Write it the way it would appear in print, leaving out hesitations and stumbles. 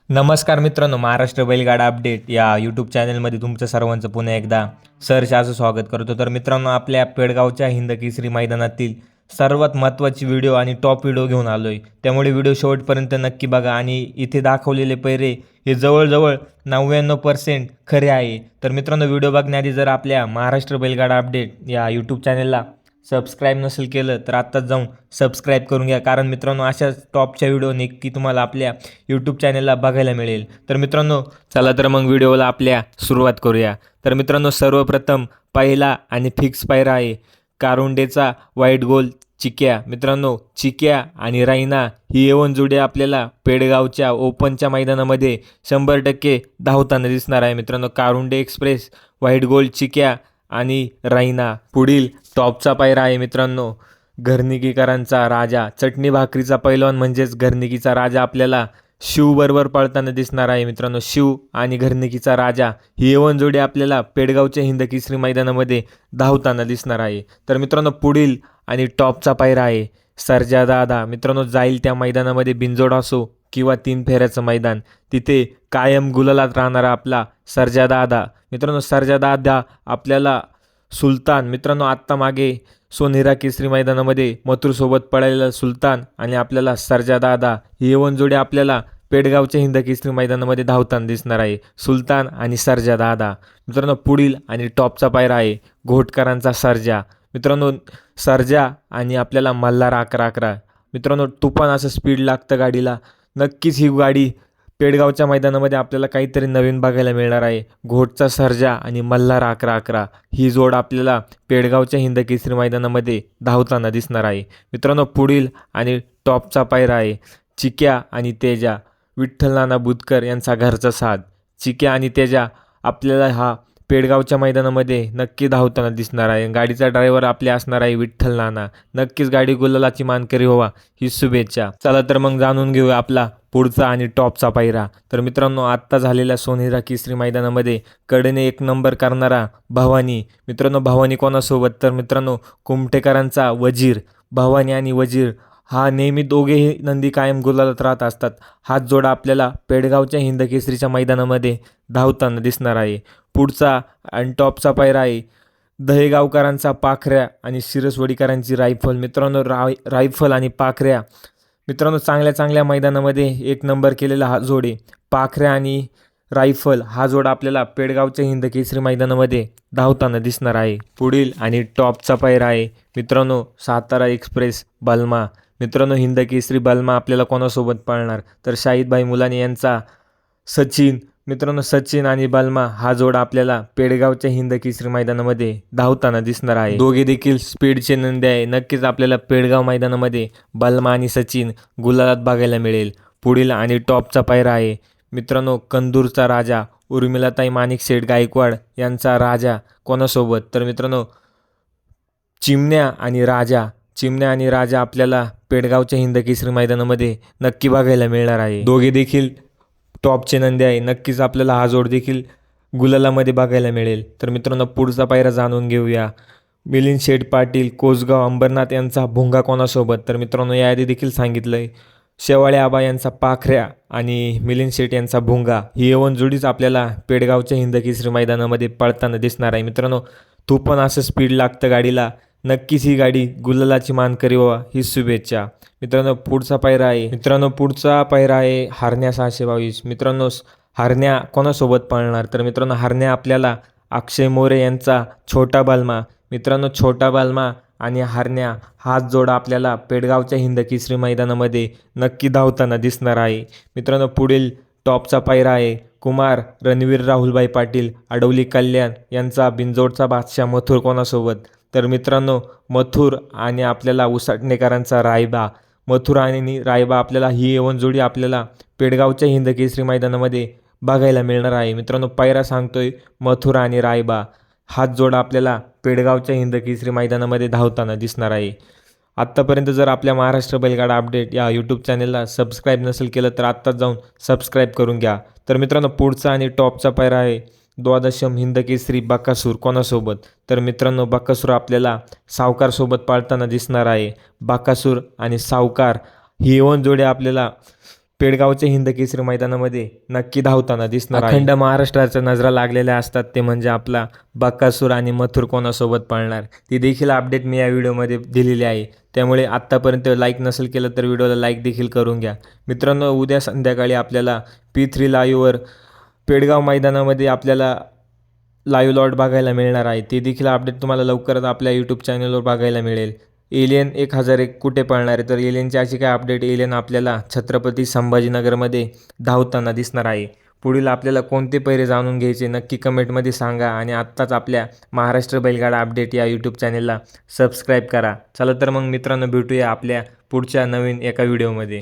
नमस्कार मित्रांनो, महाराष्ट्र बैलगाडा अपडेट या यूट्यूब चॅनलमध्ये तुमचं सर्वांचं पुन्हा एकदा सहर्ष असं स्वागत करतो. तर मित्रांनो, आपल्या पेडगावच्या हिंदकेसरी मैदानातील सर्वात महत्त्वाची व्हिडिओ आणि टॉप व्हिडिओ घेऊन आलो आहे. त्यामुळे व्हिडिओ शेवटपर्यंत नक्की बघा. आणि इथे दाखवलेले पैरे हे जवळजवळ 99% खरे आहे. तर मित्रांनो, व्हिडिओ बघण्याआधी जर आपल्या महाराष्ट्र बैलगाडा अपडेट या यूट्यूब चॅनलला सबस्क्राईब नसेल केलं तर आत्ताच जाऊन सबस्क्राईब करून घ्या. कारण मित्रांनो, अशाच टॉपच्या व्हिडिओ नक्की तुम्हाला आपल्या यूट्यूब चॅनलला बघायला मिळेल. तर मित्रांनो, चला तर मग व्हिडिओला आपल्या सुरुवात करूया. तर मित्रांनो, सर्वप्रथम पहिला आणि फिक्स पायरा आहे कारुंडेचा व्हाईट गोल चिक्या. मित्रांनो, चिक्या आणि रायना ही येऊन जोडी आपल्याला पेडगावच्या ओपनच्या मैदानामध्ये 100% धावताना दिसणार आहे. मित्रांनो, कारुंडे एक्सप्रेस, व्हाईट गोल्ड चिक्या आणि रायना. पुढील टॉपचा पायरा आहे मित्रांनो घरनिकीकरांचा राजा, चटणी भाकरीचा पैलवान म्हणजेच घरनिकीचा राजा आपल्याला शिवबरोबर पळताना दिसणार आहे. मित्रांनो, शिव आणि घरनिकीचा राजा ही येऊन जोडी आपल्याला पेडगावच्या हिंदकेसरी मैदानामध्ये धावताना दिसणार आहे. तर मित्रांनो, पुढील आणि टॉपचा पायरा आहे सर्जा दादा. मित्रांनो, जाईल त्या मैदानामध्ये बिनजोड असो किंवा 3 फेऱ्याचं मैदान, तिथे कायम गुलालात राहणारा आपला सर्जा दादा. मित्रांनो, सर्जा दादा आपल्याला सुलतान, मित्रांनो आत्ता मागे सोनेरा केसरी मैदानामध्ये मथुरसोबत पळालेला सुलतान आणि आपल्याला सर्जा दादा ही येऊन जोडी आपल्याला पेडगावच्या हिंदकेसरी मैदानामध्ये धावताना दिसणार आहे. सुलतान आणि सर्जा दादा. मित्रांनो, पुढील आणि टॉपचा पायरा आहे घोटकरांचा सर्जा. मित्रांनो, सर्जा आणि आपल्याला मल्हार 11-11. मित्रांनो, तुफान असं स्पीड लागतं गाडीला. नक्कीच ही गाडी पेडगावच्या मैदानामध्ये आपल्याला काहीतरी नवीन बघायला मिळणार आहे. घोटचा सर्जा आणि मल्हार 11-11 ही जोड आपल्याला पेडगावच्या हिंदकेसरी मैदानामध्ये धावताना दिसणार आहे. मित्रांनो, पुढील आणि टॉपचा पायरा आहे चिक्या आणि तेजा. विठ्ठल नाना बुधकर यांचा घरचा साथ. चिक्या आणि तेजा आपल्याला हा पेडगावच्या मैदानामध्ये नक्की धावताना दिसणार आहे. गाडीचा ड्रायव्हर आपले असणार आहे विठ्ठल नाना. नक्कीच गाडी गुलालाची मानकरी व्हावा ही शुभेच्छा. चला तर मग जाणून घेऊया आपला पुढचा आणि टॉपचा पायरा. तर मित्रांनो, आत्ता झालेल्या सोनेरा केसरी मैदानामध्ये कडेने 1 नंबर करणारा भवानी. मित्रांनो, भवानी कोणासोबत? तर मित्रांनो, कुमटेकरांचा वजीर. भवानी आणि वजीर हा नेहमी दोघेही नंदी कायम गुलालात राहत असतात. हाच जोडा आपल्याला पेडगावच्या हिंदकेसरीच्या मैदानामध्ये धावताना दिसणार आहे. पुढचा आणि टॉपचा पायरा आहे दहेगावकरांचा पाखऱ्या आणि शिरसवडीकरांची रायफल. मित्रांनो, रायफल आणि पाखऱ्या मित्रांनो चांगल्या मैदानामध्ये 1 नंबर केलेला हा जोडे पाखऱ्या आणि रायफल हा जोड आपल्याला पेडगावच्या हिंदकेसरी मैदानामध्ये धावताना दिसणार आहे. पुढील आणि टॉपचा पायरा आहे मित्रांनो सातारा एक्सप्रेस बलमा. मित्रांनो, हिंदकेसरी बलमा आपल्याला कोणासोबत पळणार? तर शाहिदभाई मुलानी यांचा सचिन. मित्रांनो, सचिन आणि बलमा हा जोड आपल्याला पेडगावच्या हिंदकेसरी मैदानामध्ये धावताना दिसणार आहे. दोघे देखील स्पीडचे नंदी आहे. नक्कीच आपल्याला पेडगाव मैदानामध्ये बलमा आणि सचिन गुलालात बघायला मिळेल. पुढील आणि टॉपचा पायरा आहे मित्रांनो कंदूरचा राजा उर्मिलाताई माणिकशेठ गायकवाड यांचा राजा कोणासोबत? तर मित्रांनो, चिमण्या आणि राजा. चिमण्या आणि राजा आपल्याला पेडगावच्या हिंदकेसरी मैदानामध्ये नक्की बघायला मिळणार आहे. दोघे देखील टॉपचे नंदी आहे. नक्कीच आपल्याला हा जोड देखील गुलालामध्ये बघायला मिळेल. तर मित्रांनो, पुढचा पायरा जाणून घेऊया. मिलिंद शेठ पाटील कोसगाव अंबरनाथ यांचा भोंगा कोणासोबत? तर मित्रांनो, याआधी देखील सांगितलं आहे शेवाळे आबा यांचा पाखऱ्या आणि मिलिंद शेठ यांचा भोंगा ही येऊन जोडीच आपल्याला पेडगावच्या हिंदकेसरी मैदानामध्ये पळताना दिसणार आहे. मित्रांनो, तुफान असं स्पीड लागतं गाडीला. नक्कीच ही गाडी गुलालाची मानकरी व्हावा ही शुभेच्छा. मित्रांनो, पुढचा पायरा आहे हरण्या 622. मित्रांनो, हरण्या कोणासोबत पळणार? तर मित्रांनो, हरण्या आपल्याला अक्षय मोरे यांचा छोटा बालमा. मित्रांनो, छोटा बालमा आणि हरण्या हाच जोडा आपल्याला पेडगावच्या हिंदकेसरी मैदानामध्ये नक्की धावताना दिसणार आहे. मित्रांनो, पुढील टॉपचा पायरा आहे कुमार रणवीर राहुलभाई पाटील अडवली कल्याण यांचा बिनजोडचा बादशाह मथुर कोणासोबत? तर मित्रांनो, मथुर आणि आपल्याला उसाटणेकरांचा रायबा. मथुर आणि रायबा आपल्याला ही येऊन जोडी आपल्याला पेडगावच्या हिंदकेसरी मैदानामध्ये बघायला मिळणार आहे. मित्रांनो, पायरा सांगतोय मथुर आणि रायबा हाच जोडा आपल्याला पेडगावच्या हिंदकेसरी मैदानामध्ये धावताना दिसणार आहे. आत्तापर्यंत जर आपल्या महाराष्ट्र बैलगाडा अपडेट या यूट्यूब चॅनलला सबस्क्राईब नसेल केलं तर आत्ताच जाऊन सबस्क्राईब करून घ्या. तर मित्रांनो, पुढचा आणि टॉपचा पायरा आहे द्वादशम हिंदकेसरी बकासूर कोणासोबत? तर मित्रांनो, बकासूर आपल्याला सावकारसोबत पाळताना दिसणार आहे. बकासूर आणि सावकार ही येऊन जोडी आपल्याला पेडगावच्या हिंद केसरी मैदानामध्ये नक्की धावताना दिसणार आहे. अखंड महाराष्ट्राच्या नजरा लागलेल्या असतात ते म्हणजे आपला बक्कासूर आणि मथुर कोणासोबत पळणार, ती देखील अपडेट मी या व्हिडिओमध्ये दिलेली आहे. त्यामुळे आत्तापर्यंत लाईक नसेल केलं तर व्हिडिओला लाईक देखील करून घ्या. मित्रांनो, उद्या संध्याकाळी आपल्याला P3 लाईव्हवर पेडगाव मैदानामध्ये आपल्याला लाईव्ह लॉट बघायला मिळणार आहे. ते देखील अपडेट तुम्हाला लवकरच आपल्या यूट्यूब चॅनलवर बघायला मिळेल. एलियन 1001 कुठे पळणार आहे, तर एलियनची अशी काय अपडेट, एलियन आपल्याला छत्रपती संभाजीनगरमध्ये धावताना दिसणार आहे. पुढील आपल्याला कोणते पैरे जाणून घ्यायचे नक्की कमेंटमध्ये सांगा आणि आत्ताच आपल्या महाराष्ट्र बैलगाडा अपडेट या यूट्यूब चॅनलला सबस्क्राईब करा. चला तर मग मित्रांनो, भेटूया आपल्या पुढच्या नवीन एका व्हिडिओमध्ये.